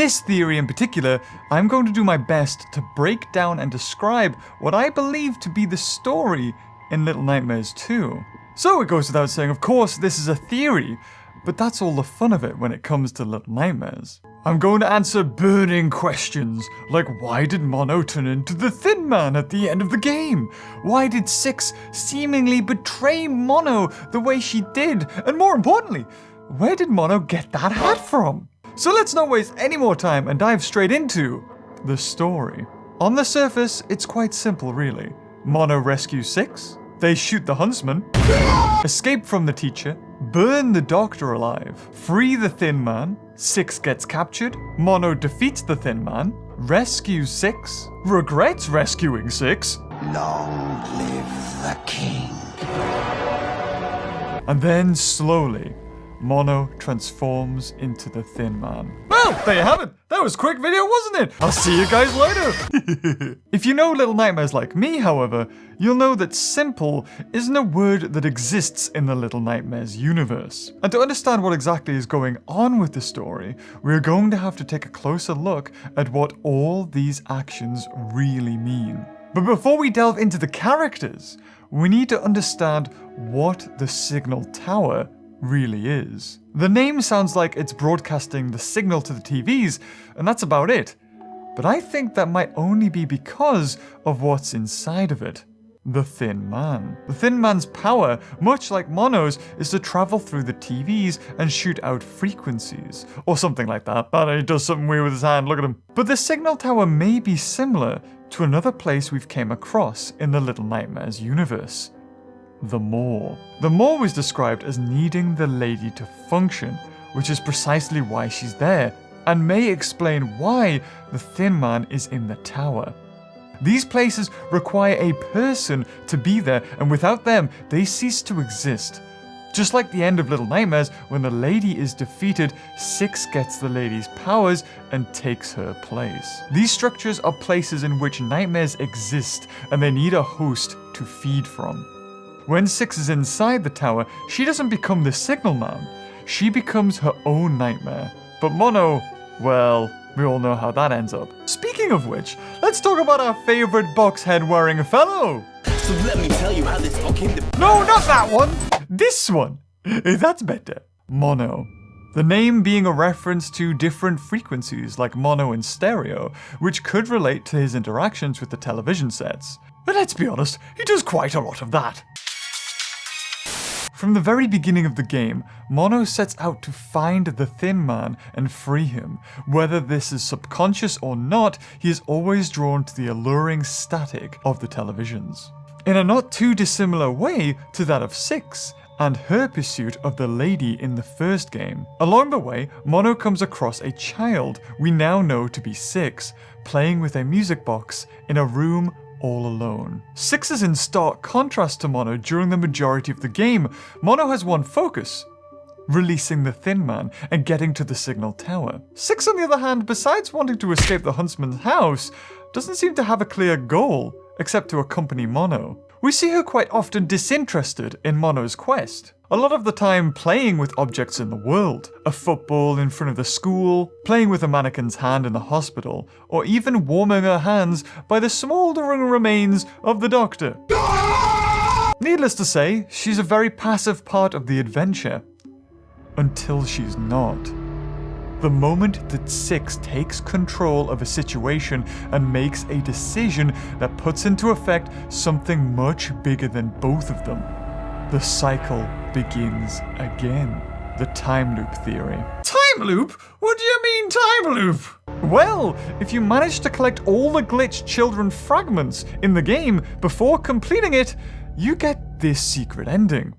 this theory in particular, I'm going to do my best to break down and describe what I believe to be the story in Little Nightmares 2. So it goes without saying, of course, this is a theory, but that's all the fun of it when it comes to Little Nightmares. I'm going to answer burning questions, like why did Mono turn into the Thin Man at the end of the game? Why did Six seemingly betray Mono the way she did? And more importantly, where did Mono get that hat from? So let's not waste any more time and dive straight into the story. On the surface, it's quite simple really. Mono rescues Six, they shoot the huntsman, escape from the teacher, burn the doctor alive, free the Thin Man, Six gets captured, Mono defeats the Thin Man, rescues Six, regrets rescuing Six, Long live the king. and then slowly, Mono transforms into the Thin Man. Well, there you have it. That was a quick video, wasn't it? I'll see you guys later. If you know Little Nightmares like me, however, you'll know that simple isn't a word that exists in the Little Nightmares universe. And to understand what exactly is going on with the story, we're going to have to take a closer look at what all these actions really mean. But before we delve into the characters, we need to understand what the Signal Tower really is. The name sounds like it's broadcasting the signal to the TVs, and that's about it. But I think that might only be because of what's inside of it. The Thin Man. The Thin Man's power, much like Mono's, is to travel through the TVs and shoot out frequencies, or something like that. And he does something weird with his hand, look at him. But the Signal Tower may be similar to another place we've came across in the Little Nightmares universe. The Maw. The Maw was described as needing the lady to function, which is precisely why she's there, and may explain why the Thin Man is in the tower. These places require a person to be there, and without them, they cease to exist. Just like the end of Little Nightmares, when the lady is defeated, Six gets the lady's powers and takes her place. These structures are places in which nightmares exist, and they need a host to feed from. When Six is inside the tower, she doesn't become the Signal Man. She becomes her own nightmare. But Mono, well, we all know how that ends up. Speaking of which, let's talk about our favorite box head wearing fellow. So let me tell you how this all came to... No, not that one! This one! That's better. Mono. The name being a reference to different frequencies like mono and stereo, which could relate to his interactions with the television sets. But let's be honest, he does quite a lot of that. From the very beginning of the game, Mono sets out to find the Thin Man and free him. Whether this is subconscious or not, he is always drawn to the alluring static of the televisions. In a not too dissimilar way to that of Six, and her pursuit of the lady in the first game. Along the way, Mono comes across a child we now know to be Six, playing with a music box in a room all alone. Six is in stark contrast to Mono during the majority of the game. Mono has one focus: releasing the Thin Man and getting to the Signal Tower. Six, on the other hand, besides wanting to escape the Huntsman's house, doesn't seem to have a clear goal, except to accompany Mono. We see her quite often disinterested in Mono's quest. A lot of the time playing with objects in the world, a football in front of the school, playing with a mannequin's hand in the hospital, or even warming her hands by the smouldering remains of the Doctor. Needless to say, she's a very passive part of the adventure. Until she's not. The moment that Six takes control of a situation and makes a decision that puts into effect something much bigger than both of them, the cycle begins again. The time loop theory. Time loop? What do you mean time loop? Well, if you manage to collect all the glitched children fragments in the game before completing it, you get this secret ending.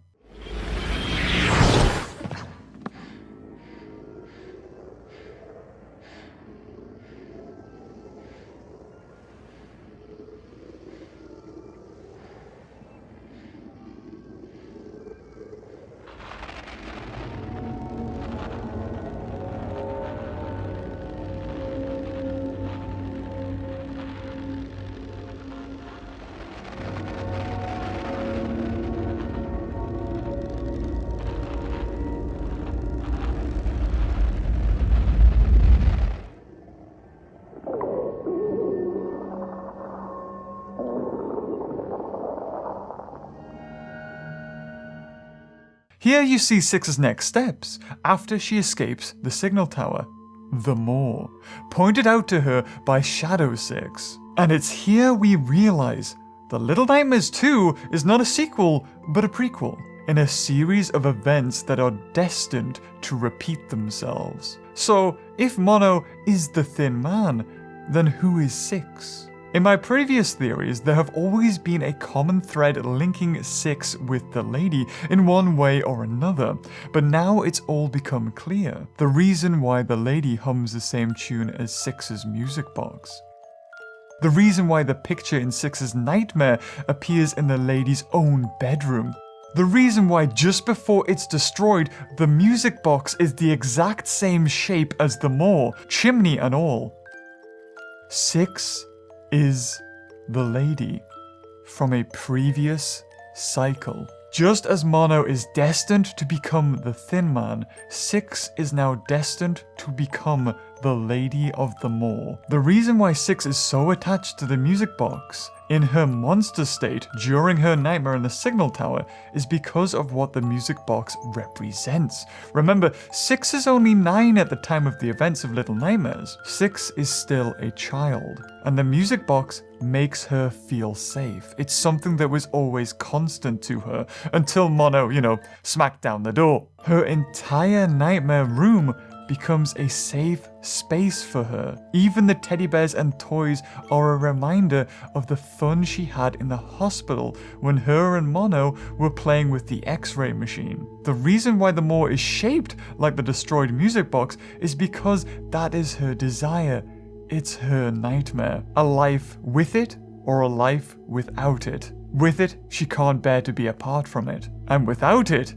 Here you see Six's next steps after she escapes the signal tower. The Maw, pointed out to her by Shadow Six. And it's here we realize The Little Nightmares 2 is not a sequel, but a prequel, in a series of events that are destined to repeat themselves. So, if Mono is the Thin Man, then who is Six? In my previous theories, there have always been a common thread linking Six with the lady in one way or another, but now it's all become clear. The reason why the lady hums the same tune as Six's music box. The reason why the picture in Six's nightmare appears in the lady's own bedroom. The reason why just before it's destroyed, the music box is the exact same shape as the Maw, chimney and all. Six is the lady from a previous cycle. Just as Mono is destined to become the Thin Man, Six is now destined to become the Lady of the Maw. The reason why Six is so attached to the music box in her monster state during her nightmare in the signal tower is because of what the music box represents. Remember, Six is only 9 at the time of the events of Little Nightmares. Six is still a child, and the music box makes her feel safe. It's something that was always constant to her until Mono, smacked down the door. Her entire nightmare room becomes a safe space for her. Even the teddy bears and toys are a reminder of the fun she had in the hospital when her and Mono were playing with the X-ray machine. The reason why the Maw is shaped like the destroyed music box is because that is her desire. It's her nightmare. A life with it or a life without it. With it, she can't bear to be apart from it. And without it,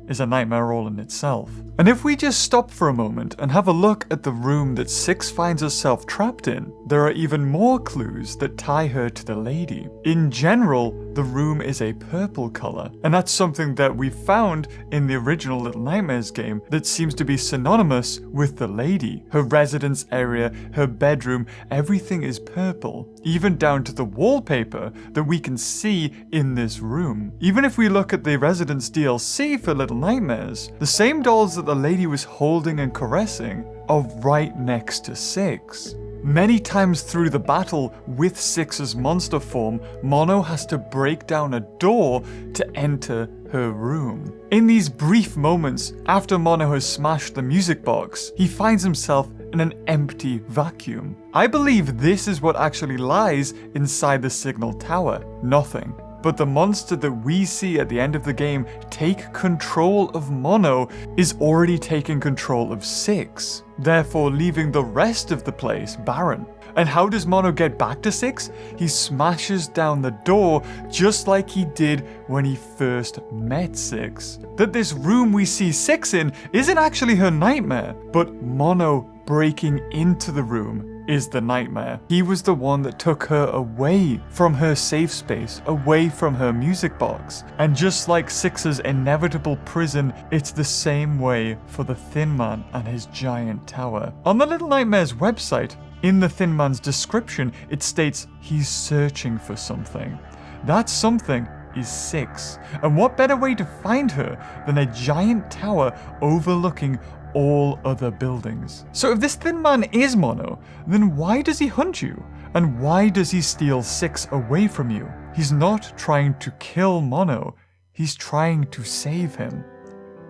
is a nightmare all in itself. And if we just stop for a moment and have a look at the room that Six finds herself trapped in, there are even more clues that tie her to the lady. In general, the room is a purple color, and that's something that we found in the original Little Nightmares game that seems to be synonymous with the lady. Her residence area, her bedroom, everything is purple, even down to the wallpaper that we can see in this room. Even if we look at the Residence DLC for Little Nightmares, the same dolls that the lady was holding and caressing are right next to Six. Many times through the battle with Six's monster form, Mono has to break down a door to enter her room. In these brief moments, after Mono has smashed the music box, he finds himself in an empty vacuum. I believe this is what actually lies inside the signal tower. Nothing. But the monster that we see at the end of the game take control of Mono is already taking control of Six, therefore leaving the rest of the place barren. And how does Mono get back to Six? He smashes down the door just like he did when he first met Six. That this room we see Six in isn't actually her nightmare, but Mono breaking into the room is the nightmare. He was the one that took her away from her safe space, away from her music box. And just like Six's inevitable prison, it's the same way for the Thin Man and his giant tower. On the Little Nightmares website, in the Thin Man's description, it states he's searching for something. That something is Six. And what better way to find her than a giant tower overlooking all other buildings? So if this Thin Man is Mono, then why does he hunt you? And why does he steal Six away from you? He's not trying to kill Mono, he's trying to save him.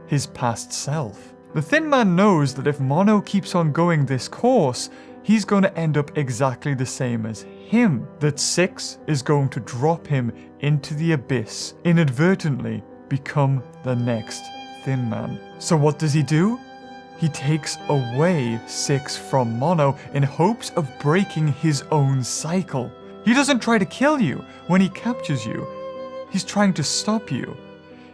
His past self. The Thin Man knows that if Mono keeps on going this course, he's going to end up exactly the same as him. That Six is going to drop him into the abyss, inadvertently become the next Thin Man. So what does he do? He takes away Six from Mono in hopes of breaking his own cycle. He doesn't try to kill you when he captures you. He's trying to stop you.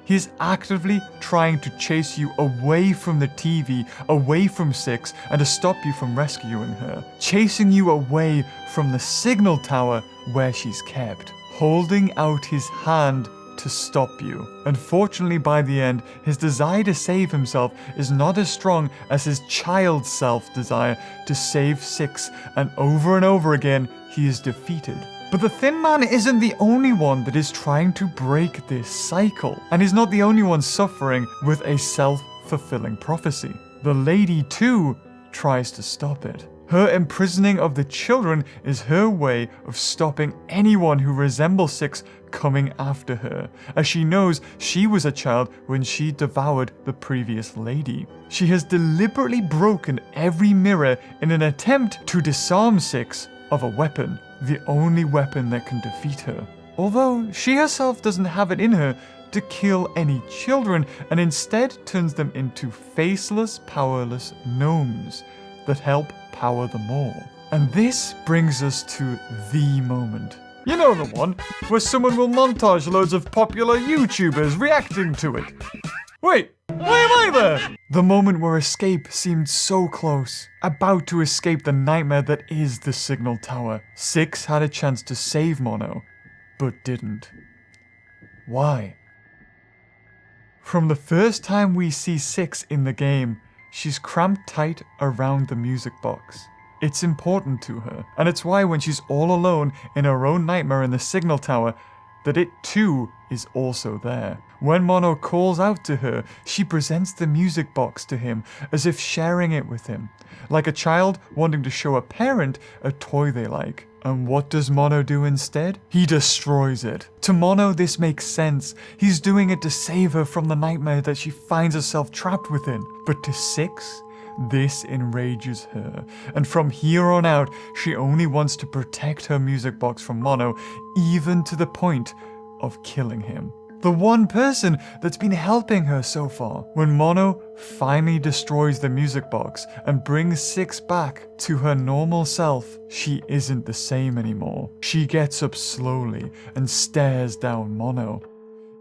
He's actively trying to chase you away from the TV, away from Six, and to stop you from rescuing her. Chasing you away from the signal tower where she's kept. Holding out his hand to stop you. Unfortunately, by the end, his desire to save himself is not as strong as his child self desire to save Six, and over again, he is defeated. But the Thin Man isn't the only one that is trying to break this cycle, and he's not the only one suffering with a self-fulfilling prophecy. The lady too tries to stop it. Her imprisoning of the children is her way of stopping anyone who resembles Six coming after her, as she knows she was a child when she devoured the previous lady. She has deliberately broken every mirror in an attempt to disarm Six of a weapon, the only weapon that can defeat her. Although she herself doesn't have it in her to kill any children, and instead turns them into faceless, powerless gnomes that help power them all. And this brings us to the moment. You know, the one where someone will montage loads of popular YouTubers reacting to it. Wait, why am I there? The moment where escape seemed so close, about to escape the nightmare that is the Signal Tower. Six had a chance to save Mono, but didn't. Why? From the first time we see Six in the game, she's cramped tight around the music box. It's important to her, and it's why when she's all alone in her own nightmare in the Signal Tower, that it too is also there. When Mono calls out to her, she presents the music box to him as if sharing it with him, like a child wanting to show a parent a toy they like. And what does Mono do instead? He destroys it. To Mono, this makes sense. He's doing it to save her from the nightmare that she finds herself trapped within. But to Six, this enrages her, and from here on out, she only wants to protect her music box from Mono, even to the point of killing him. The one person that's been helping her so far. When Mono finally destroys the music box and brings Six back to her normal self, she isn't the same anymore. She gets up slowly and stares down Mono.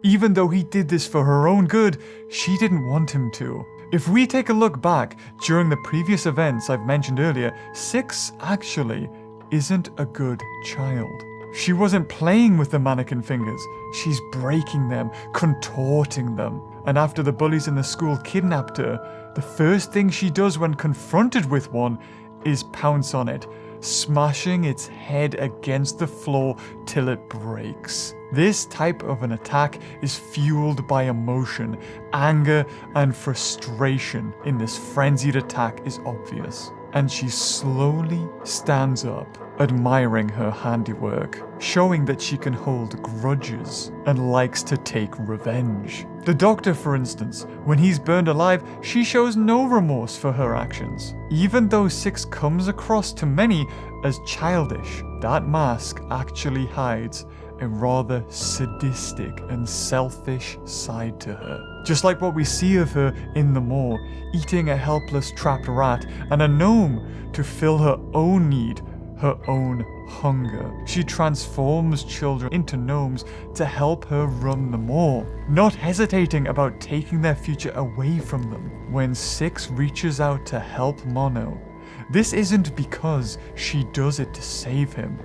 Even though he did this for her own good, she didn't want him to. If we take a look back during the previous events I've mentioned earlier, Six actually isn't a good child. She wasn't playing with the mannequin fingers, she's breaking them, contorting them. And after the bullies in the school kidnapped her, the first thing she does when confronted with one is pounce on it, smashing its head against the floor till it breaks. This type of an attack is fueled by emotion, anger, and frustration. In this frenzied attack is obvious. And she slowly stands up, admiring her handiwork, showing that she can hold grudges and likes to take revenge. The Doctor, for instance, when he's burned alive, she shows no remorse for her actions. Even though Six comes across to many as childish, that mask actually hides a rather sadistic and selfish side to her. Just like what we see of her in the moor, eating a helpless trapped rat and a gnome to fill her own need, her own hunger. She transforms children into gnomes to help her run the moor, not hesitating about taking their future away from them. When Six reaches out to help Mono, this isn't because she does it to save him.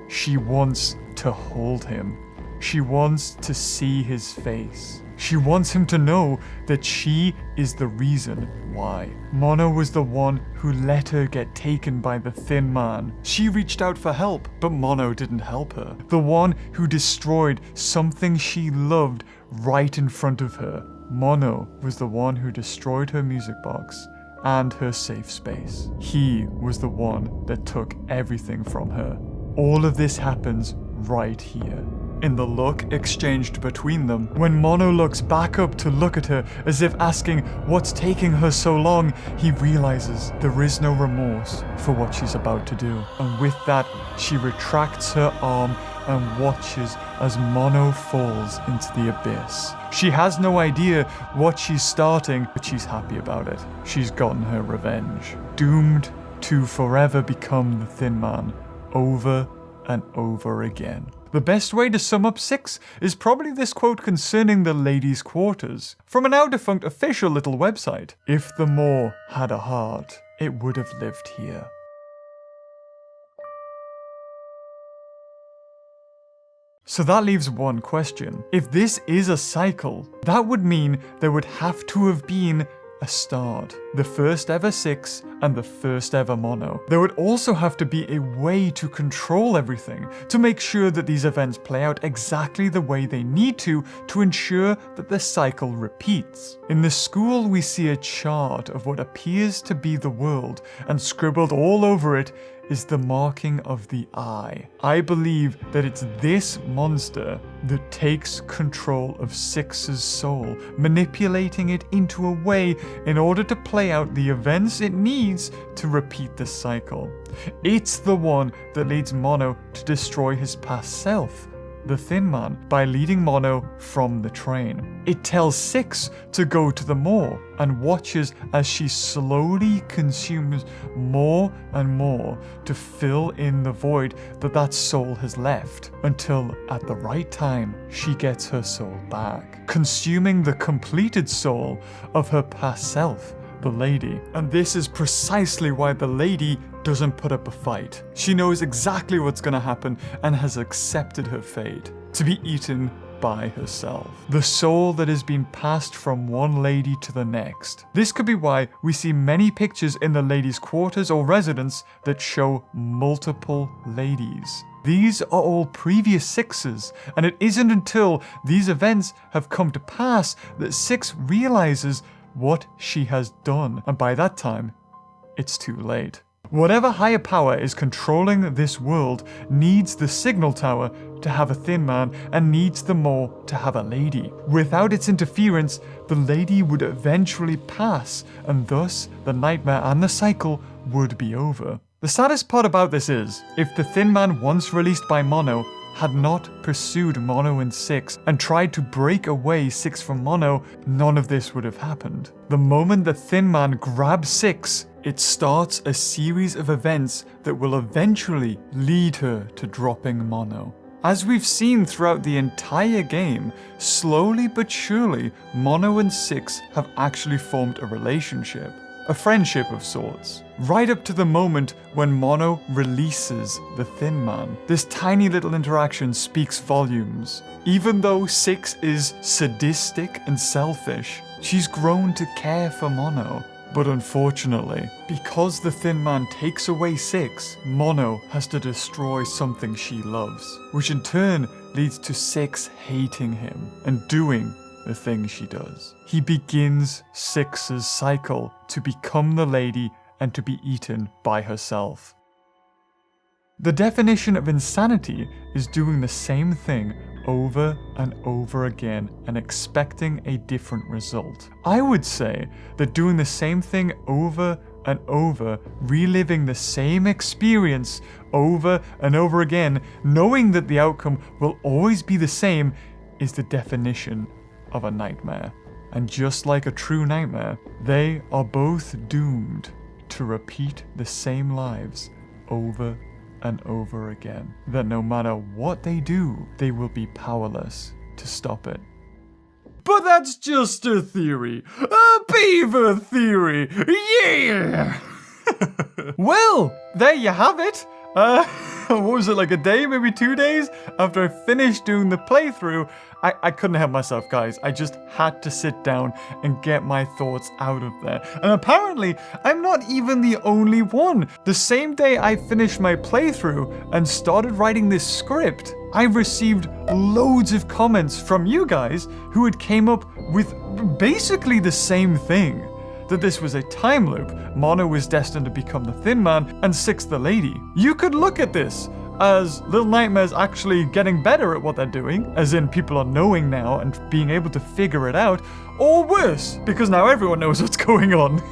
She wants to hold him. She wants to see his face. She wants him to know that she is the reason why. Mono was the one who let her get taken by the Thin Man. She reached out for help, but Mono didn't help her. The one who destroyed something she loved right in front of her. Mono was the one who destroyed her music box and her safe space. He was the one that took everything from her. All of this happens right here, in the look exchanged between them. When Mono looks back up to look at her as if asking what's taking her so long, he realizes there is no remorse for what she's about to do. And with that, she retracts her arm and watches as Mono falls into the abyss. She has no idea what she's starting, but she's happy about it. She's gotten her revenge. Doomed to forever become the Thin Man, over and over again. The best way to sum up Six is probably this quote concerning the ladies' quarters, from a now defunct official little website. If the moor had a heart, it would have lived here. So that leaves one question. If this is a cycle, that would mean there would have to have been a start. The first ever Six and the first ever Mono. There would also have to be a way to control everything, to make sure that these events play out exactly the way they need to ensure that the cycle repeats. In the school, we see a chart of what appears to be the world, and scribbled all over it is the marking of the eye. I believe that it's this monster that takes control of Six's soul, manipulating it into a way in order to play out the events it needs to repeat the cycle. It's the one that leads Mono to destroy his past self, the Thin Man, by leading Mono from the train. It tells Six to go to the moor and watches as she slowly consumes more and more to fill in the void that soul has left, until at the right time she gets her soul back, consuming the completed soul of her past self, the lady. And this is precisely why the lady doesn't put up a fight. She knows exactly what's gonna happen and has accepted her fate, to be eaten by herself. The soul that has been passed from one lady to the next. This could be why we see many pictures in the lady's quarters or residence that show multiple ladies. These are all previous Sixes, and it isn't until these events have come to pass that Six realizes what she has done, and by that time, it's too late. Whatever higher power is controlling this world needs the signal tower to have a Thin Man and needs the moor to have a lady. Without its interference, the lady would eventually pass, and thus the nightmare and the cycle would be over. The saddest part about this is, if the Thin Man once released by Mono had not pursued Mono and Six and tried to break away Six from Mono, none of this would have happened. The moment the Thin Man grabs Six, it starts a series of events that will eventually lead her to dropping Mono. As we've seen throughout the entire game, slowly but surely, Mono and Six have actually formed a relationship. A friendship of sorts. Right up to the moment when Mono releases the Thin Man. This tiny little interaction speaks volumes. Even though Six is sadistic and selfish, she's grown to care for Mono. But unfortunately, because the Thin Man takes away Six, Mono has to destroy something she loves, which in turn leads to Six hating him and doing the thing she does. He begins Six's cycle to become the lady and to be eaten by herself. The definition of insanity is doing the same thing over and over again and expecting a different result. I would say that doing the same thing over and over, reliving the same experience over and over again, knowing that the outcome will always be the same, is the definition of a nightmare. And just like a true nightmare, they are both doomed to repeat the same lives over and over again. That no matter what they do, they will be powerless to stop it. But that's just a theory. A beaver theory! Yeah! Well, there you have it. What was it, like a day, maybe 2 days after I finished doing the playthrough? I couldn't help myself, guys. I just had to sit down and get my thoughts out of there. And apparently, I'm not even the only one. The same day I finished my playthrough and started writing this script, I received loads of comments from you guys who had came up with basically the same thing. That this was a time loop, Mono was destined to become the Thin Man, and Six the lady. You could look at this as Little Nightmares actually getting better at what they're doing, as in people are knowing now and being able to figure it out, or worse, because now everyone knows what's going on.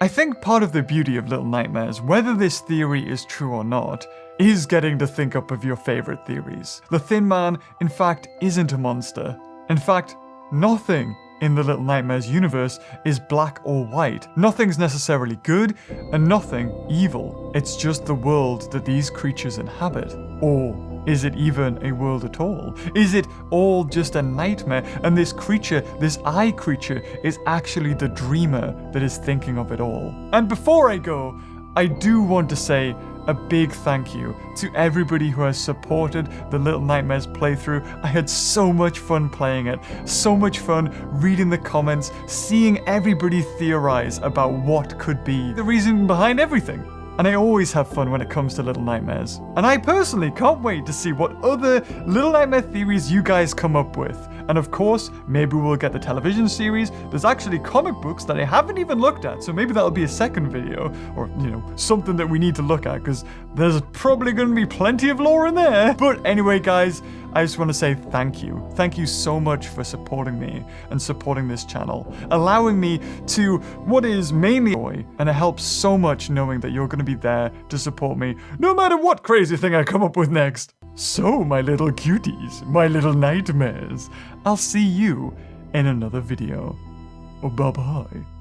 I think part of the beauty of Little Nightmares, whether this theory is true or not, is getting to think up of your favorite theories. The Thin Man, in fact, isn't a monster. In fact, nothing in the Little Nightmares universe is black or white. Nothing's necessarily good and nothing evil. It's just the world that these creatures inhabit. Or is it even a world at all? Is it all just a nightmare and this creature, this eye creature, is actually the dreamer that is thinking of it all? And before I go, I do want to say a big thank you to everybody who has supported the Little Nightmares playthrough. I had so much fun playing it, so much fun reading the comments, seeing everybody theorize about what could be the reason behind everything. And I always have fun when it comes to Little Nightmares. And I personally can't wait to see what other Little Nightmare theories you guys come up with. And of course, maybe we'll get the television series. There's actually comic books that I haven't even looked at, so maybe that'll be a second video, or, you know, something that we need to look at, because there's probably going to be plenty of lore in there. But anyway, guys, I just want to say thank you. Thank you so much for supporting me and supporting this channel, allowing me to what is mainly joy, and it helps so much knowing that you're going to be there to support me no matter what crazy thing I come up with next. So, my little cuties, my little nightmares, I'll see you in another video. Bye-bye.